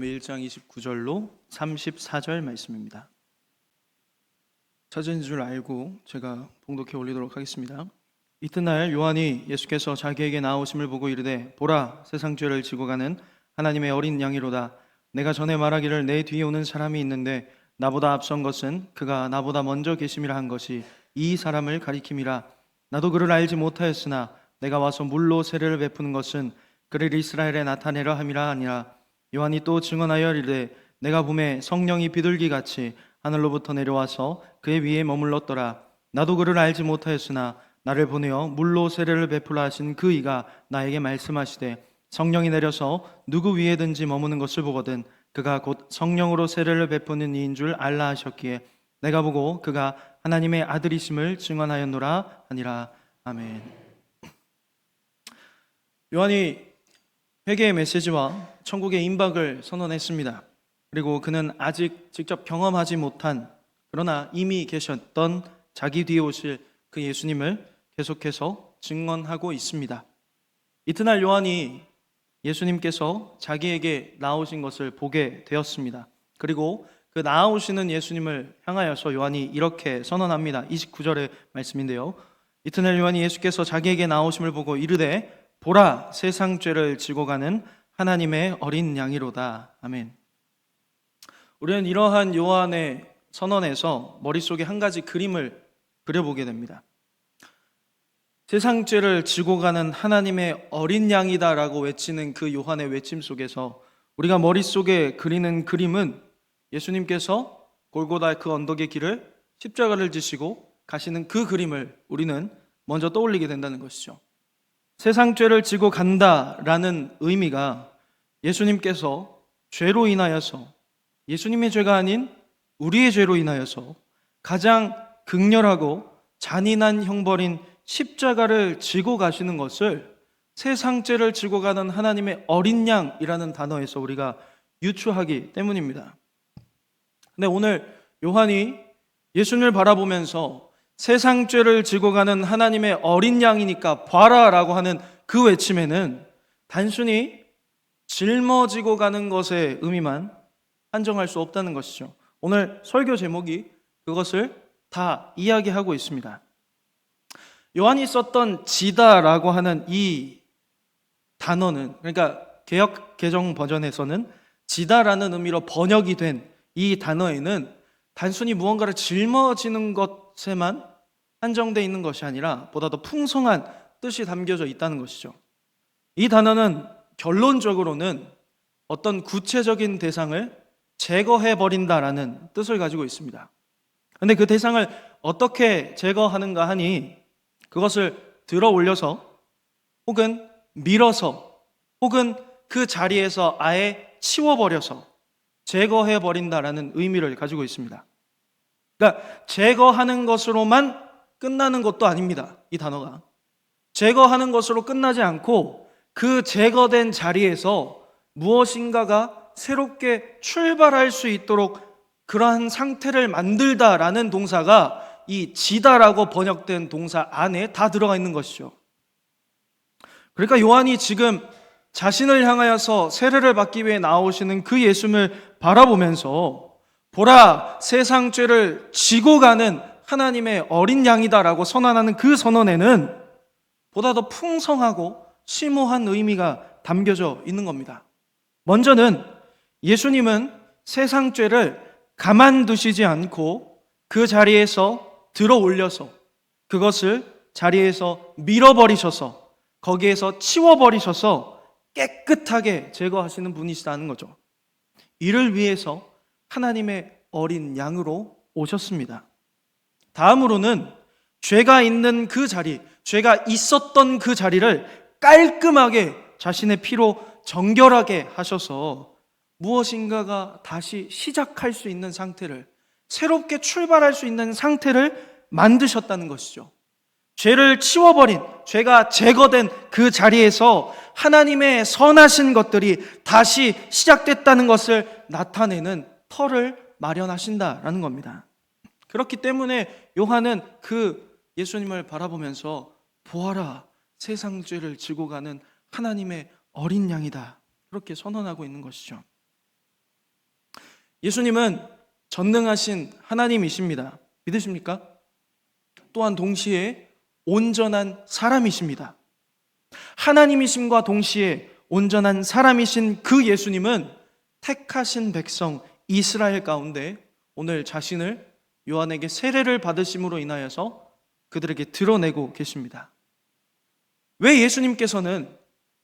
마태복음 1장 29절로 34절 말씀입니다. 찾은 줄 알고 제가 봉독해 올리도록 하겠습니다. 이튿날 요한이 예수께서 자기에게 나오심을 보고 이르되 보라, 세상 죄를 지고 가는 하나님의 어린 양이로다. 내가 전에 말하기를 내 뒤에 오는 사람이 있는데 나보다 앞선 것은 그가 나보다 먼저 계심이라 한 것이 이 사람을 가리킴이라. 나도 그를 알지 못하였으나 내가 와서 물로 세례를 베푸는 것은 그를 이스라엘에 나타내려 함이라 하니라. 요한이 또 증언하여 이르되 내가 보매 성령이 비둘기같이 하늘로부터 내려와서 그의 위에 머물렀더라. 나도 그를 알지 못하였으나 나를 보내어 물로 세례를 베풀라 하신 그 이가 나에게 말씀하시되 성령이 내려서 누구 위에든지 머무는 것을 보거든 그가 곧 성령으로 세례를 베푸는 이인 줄 알라 하셨기에 내가 보고 그가 하나님의 아들이심을 증언하였노라 하니라. 아멘. 요한이 회개의 메시지와 천국의 임박을 선언했습니다. 그리고 그는 아직 직접 경험하지 못한, 그러나 이미 계셨던 자기 뒤에 오실 그 예수님을 계속해서 증언하고 있습니다. 이튿날 요한이 예수님께서 자기에게 나오신 것을 보게 되었습니다. 그리고 그 나오시는 예수님을 향하여서 요한이 이렇게 선언합니다. 29절의 말씀인데요. 이튿날 요한이 예수께서 자기에게 나오심을 보고 이르되 보라, 세상 죄를 지고 가는 하나님의 어린 양이로다. 아멘. 우리는 이러한 요한의 선언에서 머릿속에 한 가지 그림을 그려보게 됩니다. 세상 죄를 지고 가는 하나님의 어린 양이다라고 외치는 그 요한의 외침 속에서 우리가 머릿속에 그리는 그림은 예수님께서 골고다 그 언덕의 길을 십자가를 지시고 가시는 그 그림을 우리는 먼저 떠올리게 된다는 것이죠. 세상 죄를 지고 간다라는 의미가 예수님께서 죄로 인하여서, 예수님의 죄가 아닌 우리의 죄로 인하여서 가장 극렬하고 잔인한 형벌인 십자가를 지고 가시는 것을 세상 죄를 지고 가는 하나님의 어린 양이라는 단어에서 우리가 유추하기 때문입니다. 근데 오늘 요한이 예수님을 바라보면서 세상 죄를 지고 가는 하나님의 어린 양이니까 봐라라고 하는 그 외침에는 단순히 짊어지고 가는 것의 의미만 한정할 수 없다는 것이죠. 오늘 설교 제목이 그것을 다 이야기하고 있습니다. 요한이 썼던 지다라고 하는 이 단어는, 그러니까 개역 개정 버전에서는 지다라는 의미로 번역이 된 이 단어에는 단순히 무언가를 짊어지는 것에만 한정되어 있는 것이 아니라 보다 더 풍성한 뜻이 담겨져 있다는 것이죠. 이 단어는 결론적으로는 어떤 구체적인 대상을 제거해버린다라는 뜻을 가지고 있습니다. 그런데 그 대상을 어떻게 제거하는가 하니 그것을 들어 올려서 혹은 밀어서 혹은 그 자리에서 아예 치워버려서 제거해버린다라는 의미를 가지고 있습니다. 그러니까 제거하는 것으로만 끝나는 것도 아닙니다. 이 단어가 제거하는 것으로 끝나지 않고 그 제거된 자리에서 무엇인가가 새롭게 출발할 수 있도록 그러한 상태를 만들다라는 동사가 이 지다라고 번역된 동사 안에 다 들어가 있는 것이죠. 그러니까 요한이 지금 자신을 향하여서 세례를 받기 위해 나오시는 그 예수님을 바라보면서 보라, 세상 죄를 지고 가는 하나님의 어린 양이다라고 선언하는 그 선언에는 보다 더 풍성하고 심오한 의미가 담겨져 있는 겁니다. 먼저는 예수님은 세상 죄를 가만두시지 않고 그 자리에서 들어 올려서 그것을 자리에서 밀어버리셔서 거기에서 치워버리셔서 깨끗하게 제거하시는 분이시다는 거죠. 이를 위해서 하나님의 어린 양으로 오셨습니다. 다음으로는 죄가 있는 그 자리, 죄가 있었던 그 자리를 깔끔하게 자신의 피로 정결하게 하셔서 무엇인가가 다시 시작할 수 있는 상태를, 새롭게 출발할 수 있는 상태를 만드셨다는 것이죠. 죄를 치워버린, 죄가 제거된 그 자리에서 하나님의 선하신 것들이 다시 시작됐다는 것을 나타내는 터를 마련하신다라는 겁니다. 그렇기 때문에 요한은 그 예수님을 바라보면서 보아라, 세상 죄를 지고 가는 하나님의 어린 양이다, 그렇게 선언하고 있는 것이죠. 예수님은 전능하신 하나님이십니다. 믿으십니까? 또한 동시에 온전한 사람이십니다. 하나님이심과 동시에 온전한 사람이신 그 예수님은 택하신 백성 이스라엘 가운데 오늘 자신을 요한에게 세례를 받으심으로 인하여서 그들에게 드러내고 계십니다. 왜 예수님께서는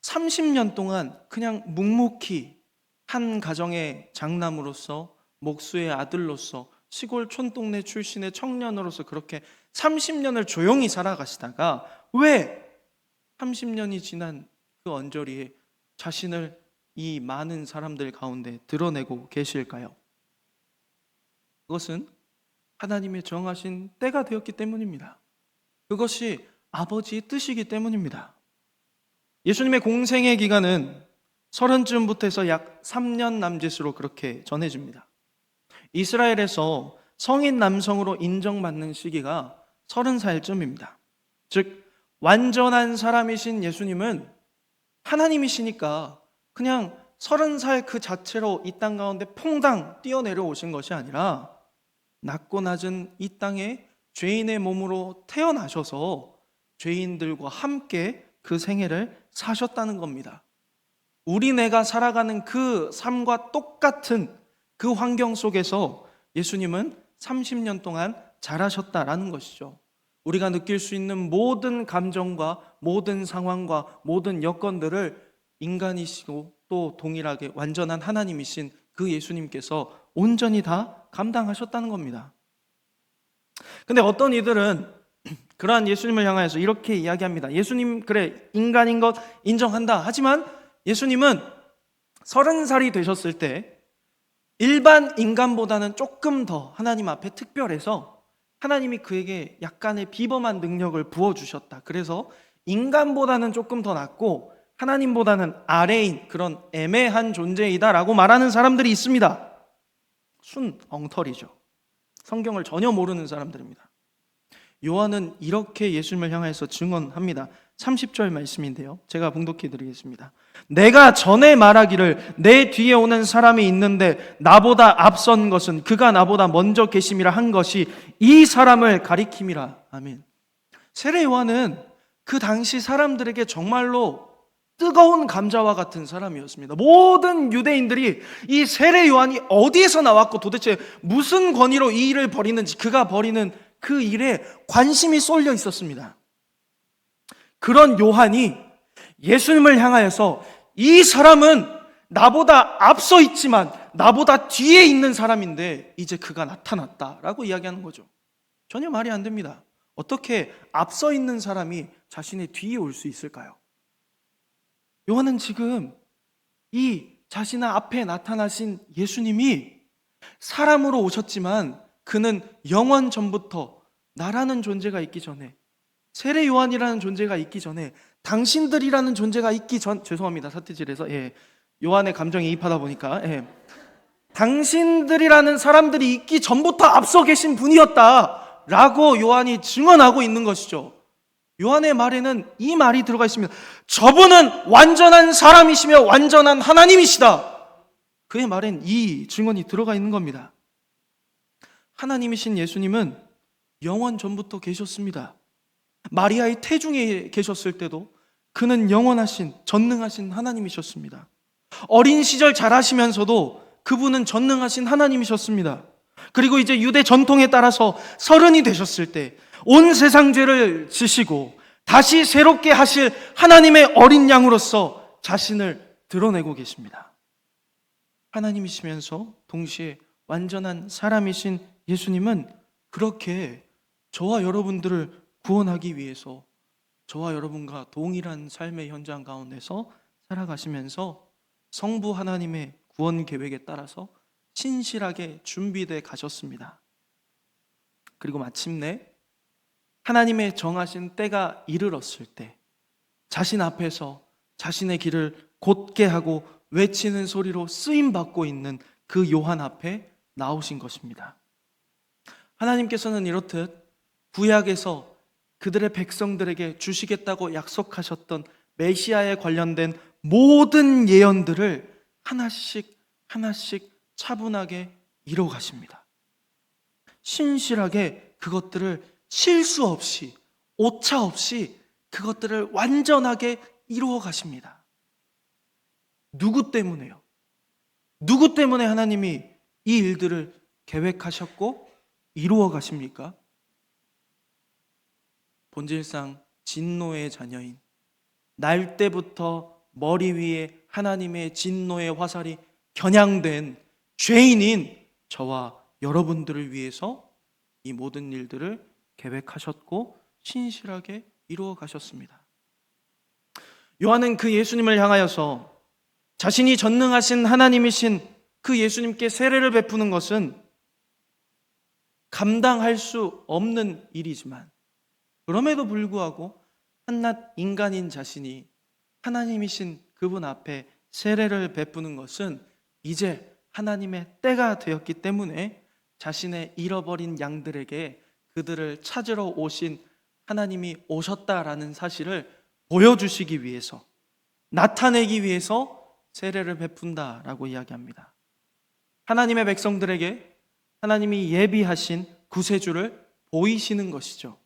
30년 동안 그냥 묵묵히 한 가정의 장남으로서, 목수의 아들로서, 시골 촌동네 출신의 청년으로서 그렇게 30년을 조용히 살아가시다가 왜 30년이 지난 그 언저리에 자신을 이 많은 사람들 가운데 드러내고 계실까요? 그것은 하나님의 정하신 때가 되었기 때문입니다. 그것이 아버지의 뜻이기 때문입니다. 예수님의 공생의 기간은 30쯤부터 해서 약 3년 남짓으로 그렇게 전해집니다. 이스라엘에서 성인 남성으로 인정받는 시기가 30살쯤입니다. 즉 완전한 사람이신 예수님은 하나님이시니까 그냥 30살 그 자체로 이 땅 가운데 퐁당 뛰어내려오신 것이 아니라 낮고 낮은 이 땅에 죄인의 몸으로 태어나셔서 죄인들과 함께 그 생애를 사셨다는 겁니다. 우리네가 살아가는 그 삶과 똑같은 그 환경 속에서 예수님은 30년 동안 자라셨다라는 것이죠. 우리가 느낄 수 있는 모든 감정과 모든 상황과 모든 여건들을 인간이시고 또 동일하게 완전한 하나님이신 그 예수님께서 온전히 다 감당하셨다는 겁니다. 근데 어떤 이들은 그러한 예수님을 향하여서 이렇게 이야기합니다. 예수님 그래 인간인 것 인정한다. 하지만 예수님은 30살이 되셨을 때 일반 인간보다는 조금 더 하나님 앞에 특별해서 하나님이 그에게 약간의 비범한 능력을 부어주셨다. 그래서 인간보다는 조금 더 낫고 하나님보다는 아래인 그런 애매한 존재이다라고 말하는 사람들이 있습니다. 순 엉터리죠. 성경을 전혀 모르는 사람들입니다. 요한은 이렇게 예수님을 향해서 증언합니다. 30절 말씀인데요. 제가 봉독해 드리겠습니다. 내가 전에 말하기를 내 뒤에 오는 사람이 있는데 나보다 앞선 것은 그가 나보다 먼저 계심이라 한 것이 이 사람을 가리킴이라. 아멘. 세례 요한은 그 당시 사람들에게 정말로 뜨거운 감자와 같은 사람이었습니다. 모든 유대인들이 이 세례 요한이 어디에서 나왔고 도대체 무슨 권위로 이 일을 벌이는지, 그가 벌이는 그 일에 관심이 쏠려 있었습니다. 그런 요한이 예수님을 향하여서 이 사람은 나보다 앞서 있지만 나보다 뒤에 있는 사람인데 이제 그가 나타났다라고 이야기하는 거죠. 전혀 말이 안 됩니다. 어떻게 앞서 있는 사람이 자신의 뒤에 올 수 있을까요? 요한은 지금 이 자신의 앞에 나타나신 예수님이 사람으로 오셨지만 그는 영원 전부터 나라는 존재가 있기 전에, 세례 요한이라는 존재가 있기 전에, 당신들이라는 존재가 있기 전, 죄송합니다 사태질에서 요한의 감정이입하다 보니까 당신들이라는 사람들이 있기 전부터 앞서 계신 분이었다라고 요한이 증언하고 있는 것이죠. 요한의 말에는 이 말이 들어가 있습니다. 저분은 완전한 사람이시며 완전한 하나님이시다. 그의 말엔 이 증언이 들어가 있는 겁니다. 하나님이신 예수님은 영원 전부터 계셨습니다. 마리아의 태중에 계셨을 때도 그는 영원하신 전능하신 하나님이셨습니다. 어린 시절 자라시면서도 그분은 전능하신 하나님이셨습니다. 그리고 이제 유대 전통에 따라서 30이 되셨을 때 온 세상 죄를 지시고 다시 새롭게 하실 하나님의 어린 양으로서 자신을 드러내고 계십니다. 하나님이시면서 동시에 완전한 사람이신 예수님은 그렇게 저와 여러분들을 구원하기 위해서 저와 여러분과 동일한 삶의 현장 가운데서 살아가시면서 성부 하나님의 구원 계획에 따라서 신실하게 준비돼 가셨습니다. 그리고 마침내 하나님의 정하신 때가 이르렀을 때 자신 앞에서 자신의 길을 곧게 하고 외치는 소리로 쓰임받고 있는 그 요한 앞에 나오신 것입니다. 하나님께서는 이렇듯 구약에서 그들의 백성들에게 주시겠다고 약속하셨던 메시아에 관련된 모든 예언들을 하나씩 하나씩 차분하게 이루어 가십니다. 신실하게 그것들을 실수 없이, 오차 없이 그것들을 완전하게 이루어 가십니다. 누구 때문에요? 누구 때문에 하나님이 이 일들을 계획하셨고 이루어 가십니까? 본질상 진노의 자녀인, 날 때부터 머리 위에 하나님의 진노의 화살이 겨냥된 죄인인 저와 여러분들을 위해서 이 모든 일들을 계획하셨고 신실하게 이루어 가셨습니다. 요한은 그 예수님을 향하여서 자신이 전능하신 하나님이신 그 예수님께 세례를 베푸는 것은 감당할 수 없는 일이지만 그럼에도 불구하고 한낱 인간인 자신이 하나님이신 그분 앞에 세례를 베푸는 것은 이제 하나님의 때가 되었기 때문에 자신의 잃어버린 양들에게 그들을 찾으러 오신 하나님이 오셨다라는 사실을 보여주시기 위해서, 나타내기 위해서 세례를 베푼다라고 이야기합니다. 하나님의 백성들에게 하나님이 예비하신 구세주를 보이시는 것이죠.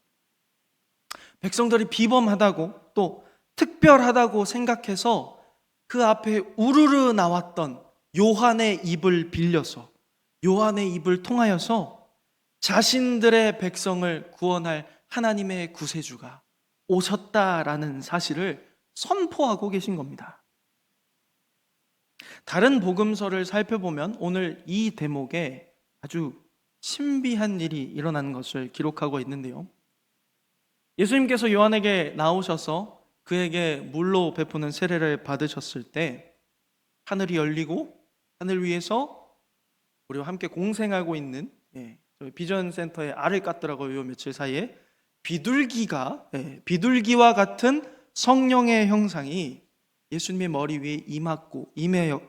백성들이 비범하다고 또 특별하다고 생각해서 그 앞에 우르르 나왔던 요한의 입을 빌려서, 요한의 입을 통하여서 자신들의 백성을 구원할 하나님의 구세주가 오셨다라는 사실을 선포하고 계신 겁니다. 다른 복음서를 살펴보면 오늘 이 대목에 아주 신비한 일이 일어나는 것을 기록하고 있는데요. 예수님께서 요한에게 나오셔서 그에게 물로 베푸는 세례를 받으셨을 때 하늘이 열리고 하늘 위에서 우리와 함께 공생하고 있는 비전센터의 알을 깠더라고요. 요 며칠 사이에 비둘기와 같은 성령의 형상이 예수님의 머리 위에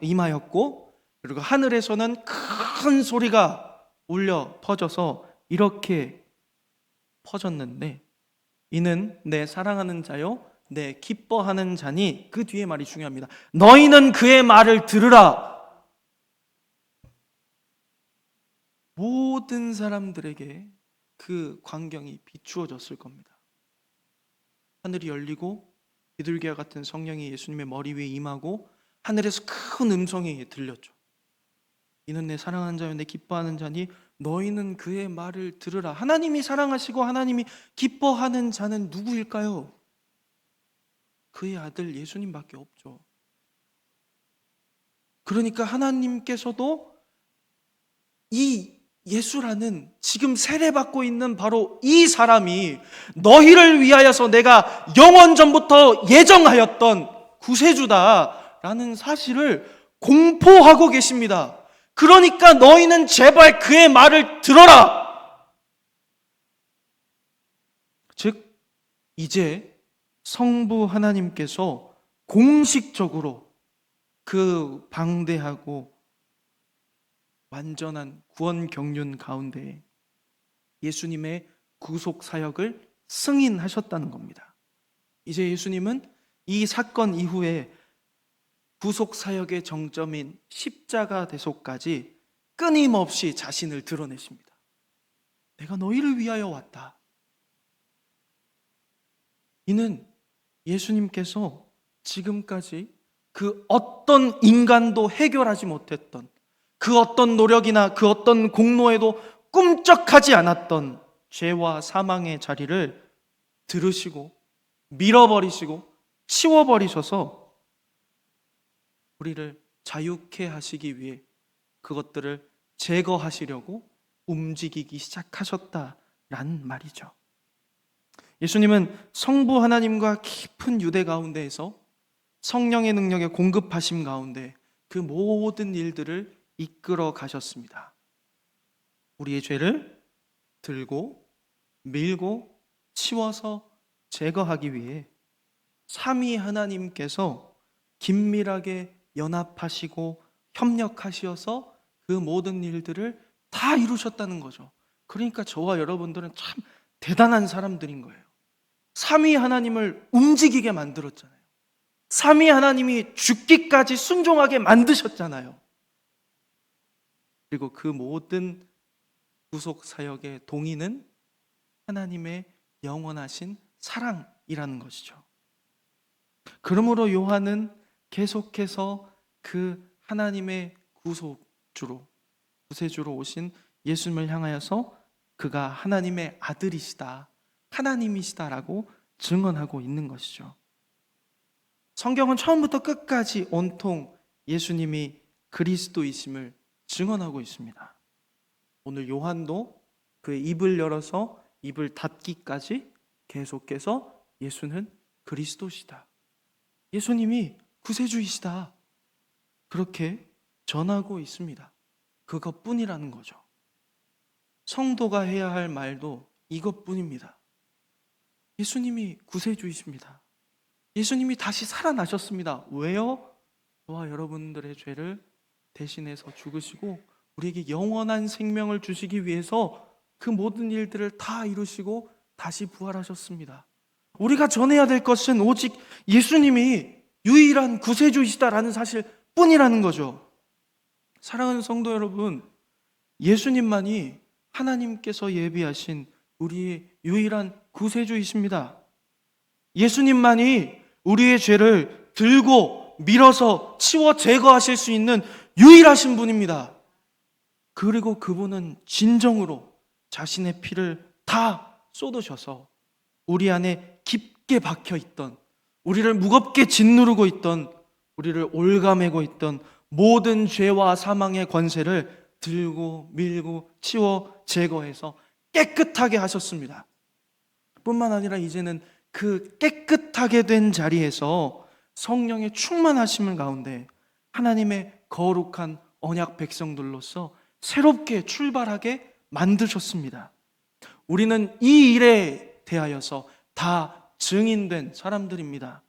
임하였고, 그리고 하늘에서는 큰 소리가 울려 퍼져서 이렇게 퍼졌는데, 이는 내 사랑하는 자요 내 기뻐하는 자니, 그 뒤에 말이 중요합니다. 너희는 그의 말을 들으라. 모든 사람들에게 그 광경이 비추어졌을 겁니다. 하늘이 열리고 비둘기와 같은 성령이 예수님의 머리 위에 임하고 하늘에서 큰 음성이 들렸죠. 이는 내 사랑하는 자요 내 기뻐하는 자니 너희는 그의 말을 들으라. 하나님이 사랑하시고 하나님이 기뻐하는 자는 누구일까요? 그의 아들 예수님밖에 없죠. 그러니까 하나님께서도 이 예수라는 지금 세례받고 있는 바로 이 사람이 너희를 위하여서 내가 영원 전부터 예정하였던 구세주다라는 사실을 공포하고 계십니다. 그러니까 너희는 제발 그의 말을 들어라. 즉 이제 성부 하나님께서 공식적으로 그 방대하고 완전한 구원 경륜 가운데 예수님의 구속 사역을 승인하셨다는 겁니다. 이제 예수님은 이 사건 이후에 구속 사역의 정점인 십자가 대속까지 끊임없이 자신을 드러내십니다. 내가 너희를 위하여 왔다. 이는 예수님께서 지금까지 그 어떤 인간도 해결하지 못했던, 그 어떤 노력이나 그 어떤 공로에도 꿈쩍하지 않았던 죄와 사망의 자리를 들으시고 밀어버리시고 치워버리셔서 우리를 자유케 하시기 위해 그것들을 제거하시려고 움직이기 시작하셨다라는 말이죠. 예수님은 성부 하나님과 깊은 유대 가운데에서 성령의 능력의 공급하심 가운데 그 모든 일들을 이끌어 가셨습니다. 우리의 죄를 들고 밀고 치워서 제거하기 위해 삼위 하나님께서 긴밀하게 연합하시고 협력하시어서 그 모든 일들을 다 이루셨다는 거죠. 그러니까 저와 여러분들은 참 대단한 사람들인 거예요. 삼위 하나님을 움직이게 만들었잖아요. 삼위 하나님이 죽기까지 순종하게 만드셨잖아요. 그리고 그 모든 구속 사역의 동의는 하나님의 영원하신 사랑이라는 것이죠. 그러므로 요한은 계속해서 그 하나님의 구속주로, 구세주로 오신 예수님을 향하여서 그가 하나님의 아들이시다, 하나님이시다라고 증언하고 있는 것이죠. 성경은 처음부터 끝까지 온통 예수님이 그리스도이심을 증언하고 있습니다. 오늘 요한도 그의 입을 열어서 입을 닫기까지 계속해서 예수는 그리스도시다, 예수님이 구세주이시다, 그렇게 전하고 있습니다. 그것뿐이라는 거죠. 성도가 해야 할 말도 이것뿐입니다. 예수님이 구세주이십니다. 예수님이 다시 살아나셨습니다. 왜요? 저와 여러분들의 죄를 대신해서 죽으시고 우리에게 영원한 생명을 주시기 위해서 그 모든 일들을 다 이루시고 다시 부활하셨습니다. 우리가 전해야 될 것은 오직 예수님이 유일한 구세주이시다라는 사실 뿐이라는 거죠. 사랑하는 성도 여러분, 예수님만이 하나님께서 예비하신 우리의 유일한 구세주이십니다. 예수님만이 우리의 죄를 들고 밀어서 치워 제거하실 수 있는 유일하신 분입니다. 그리고 그분은 진정으로 자신의 피를 다 쏟으셔서 우리 안에 깊게 박혀 있던, 우리를 무겁게 짓누르고 있던, 우리를 올가매고 있던 모든 죄와 사망의 권세를 들고 밀고 치워 제거해서 깨끗하게 하셨습니다. 뿐만 아니라 이제는 그 깨끗하게 된 자리에서 성령의 충만하심을 가운데 하나님의 거룩한 언약 백성들로서 새롭게 출발하게 만드셨습니다. 우리는 이 일에 대하여서 다 증인된 사람들입니다.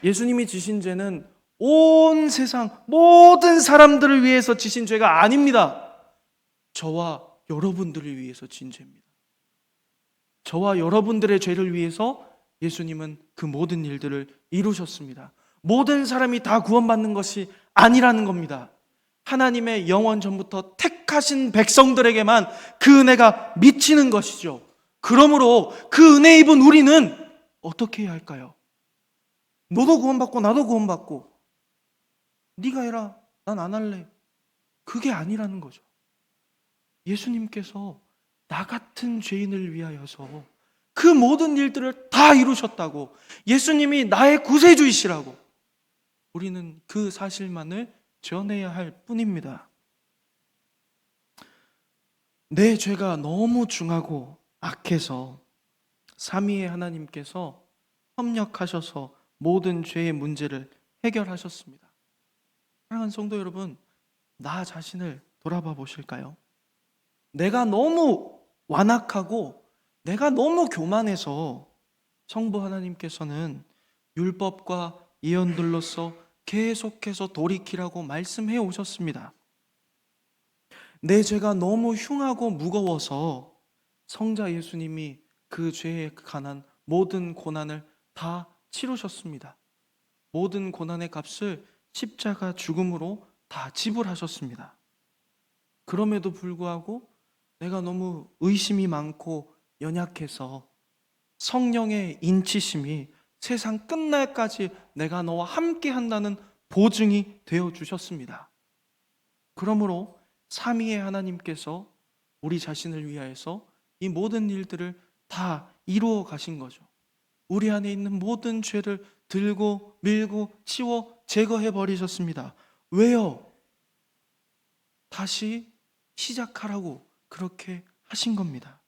예수님이 지신 죄는 온 세상 모든 사람들을 위해서 지신 죄가 아닙니다. 저와 여러분들을 위해서 진 죄입니다. 저와 여러분들의 죄를 위해서 예수님은 그 모든 일들을 이루셨습니다. 모든 사람이 다 구원받는 것이 아니라는 겁니다. 하나님의 영원 전부터 택하신 백성들에게만 그 은혜가 미치는 것이죠. 그러므로 그 은혜 입은 우리는 어떻게 해야 할까요? 너도 구원받고 나도 구원받고 네가 해라, 난 안 할래, 그게 아니라는 거죠. 예수님께서 나 같은 죄인을 위하여서 그 모든 일들을 다 이루셨다고, 예수님이 나의 구세주이시라고, 우리는 그 사실만을 전해야 할 뿐입니다. 내 죄가 너무 중하고 악해서 삼위의 하나님께서 협력하셔서 모든 죄의 문제를 해결하셨습니다. 사랑하는 성도 여러분, 나 자신을 돌아봐 보실까요? 내가 너무 완악하고 내가 너무 교만해서 성부 하나님께서는 율법과 예언들로서 계속해서 돌이키라고 말씀해 오셨습니다. 내 죄가 너무 흉하고 무거워서 성자 예수님이 그 죄에 관한 모든 고난을 다 치르셨습니다. 모든 고난의 값을 십자가 죽음으로 다 지불하셨습니다. 그럼에도 불구하고 내가 너무 의심이 많고 연약해서 성령의 인치심이 세상 끝날까지 내가 너와 함께 한다는 보증이 되어 주셨습니다. 그러므로 삼위의 하나님께서 우리 자신을 위하여서 이 모든 일들을 다 이루어 가신 거죠. 우리 안에 있는 모든 죄를 들고 밀고 치워 제거해 버리셨습니다. 왜요? 다시 시작하라고 그렇게 하신 겁니다.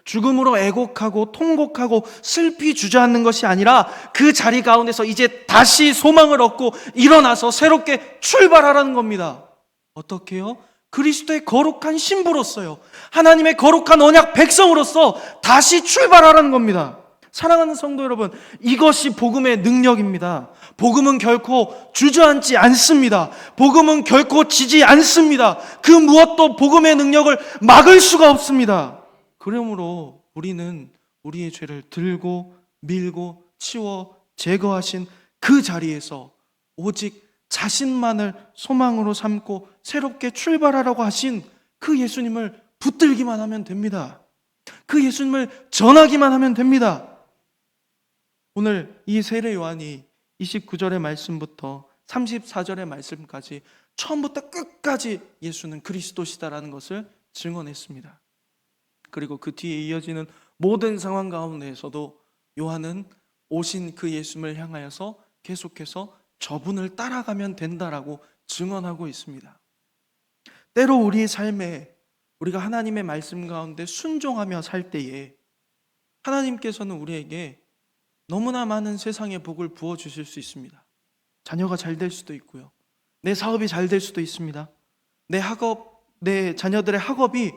죽음으로 애곡하고 통곡하고 슬피 주저앉는 것이 아니라 그 자리 가운데서 이제 다시 소망을 얻고 일어나서 새롭게 출발하라는 겁니다. 어떻게요? 그리스도의 거룩한 신부로서요, 하나님의 거룩한 언약 백성으로서 다시 출발하라는 겁니다. 사랑하는 성도 여러분, 이것이 복음의 능력입니다. 복음은 결코 주저앉지 않습니다. 복음은 결코 지지 않습니다. 그 무엇도 복음의 능력을 막을 수가 없습니다. 그러므로 우리는 우리의 죄를 들고 밀고 치워 제거하신 그 자리에서 오직 자신만을 소망으로 삼고 새롭게 출발하라고 하신 그 예수님을 붙들기만 하면 됩니다. 그 예수님을 전하기만 하면 됩니다. 오늘 이 세례 요한이 29절의 말씀부터 34절의 말씀까지 처음부터 끝까지 예수는 그리스도시다라는 것을 증언했습니다. 그리고 그 뒤에 이어지는 모든 상황 가운데에서도 요한은 오신 그 예수님을 향하여서 계속해서 저분을 따라가면 된다라고 증언하고 있습니다. 때로 우리의 삶에 우리가 하나님의 말씀 가운데 순종하며 살 때에 하나님께서는 우리에게 너무나 많은 세상의 복을 부어주실 수 있습니다. 자녀가 잘 될 수도 있고요. 내 사업이 잘 될 수도 있습니다. 내 자녀들의 학업이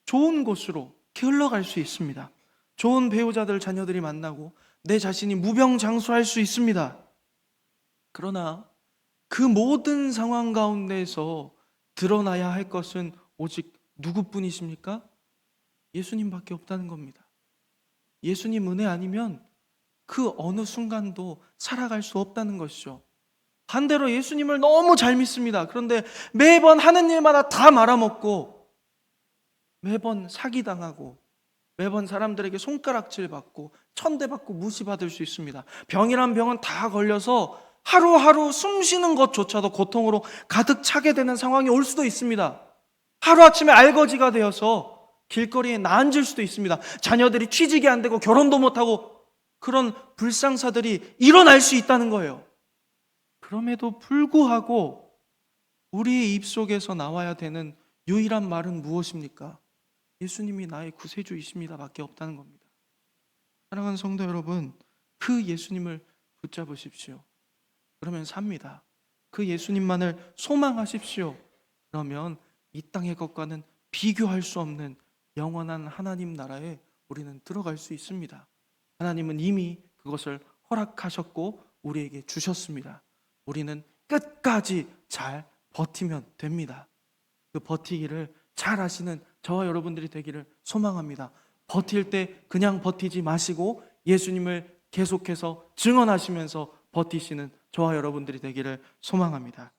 좋은 곳으로 흘러갈 수 있습니다. 좋은 배우자들 자녀들이 만나고 내 자신이 무병장수할 수 있습니다. 그러나 그 모든 상황 가운데에서 드러나야 할 것은 오직 누구뿐이십니까? 예수님밖에 없다는 겁니다. 예수님 은혜 아니면 그 어느 순간도 살아갈 수 없다는 것이죠. 반대로 예수님을 너무 잘 믿습니다. 그런데 매번 하는 일마다 다 말아먹고 매번 사기당하고 매번 사람들에게 손가락질 받고 천대받고 무시받을 수 있습니다. 병이란 병은 다 걸려서 하루하루 숨쉬는 것조차도 고통으로 가득 차게 되는 상황이 올 수도 있습니다. 하루아침에 알거지가 되어서 길거리에 나앉을 수도 있습니다. 자녀들이 취직이 안 되고 결혼도 못하고 그런 불상사들이 일어날 수 있다는 거예요. 그럼에도 불구하고 우리의 입속에서 나와야 되는 유일한 말은 무엇입니까? 예수님이 나의 구세주이십니다 밖에 없다는 겁니다. 사랑하는 성도 여러분, 그 예수님을 붙잡으십시오. 그러면 삽니다. 그 예수님만을 소망하십시오. 그러면 이 땅의 것과는 비교할 수 없는 영원한 하나님 나라에 우리는 들어갈 수 있습니다. 하나님은 이미 그것을 허락하셨고 우리에게 주셨습니다. 우리는 끝까지 잘 버티면 됩니다. 그 버티기를 잘 하시는 저와 여러분들이 되기를 소망합니다. 버틸 때 그냥 버티지 마시고 예수님을 계속해서 증언하시면서 버티시는 저와 여러분들이 되기를 소망합니다.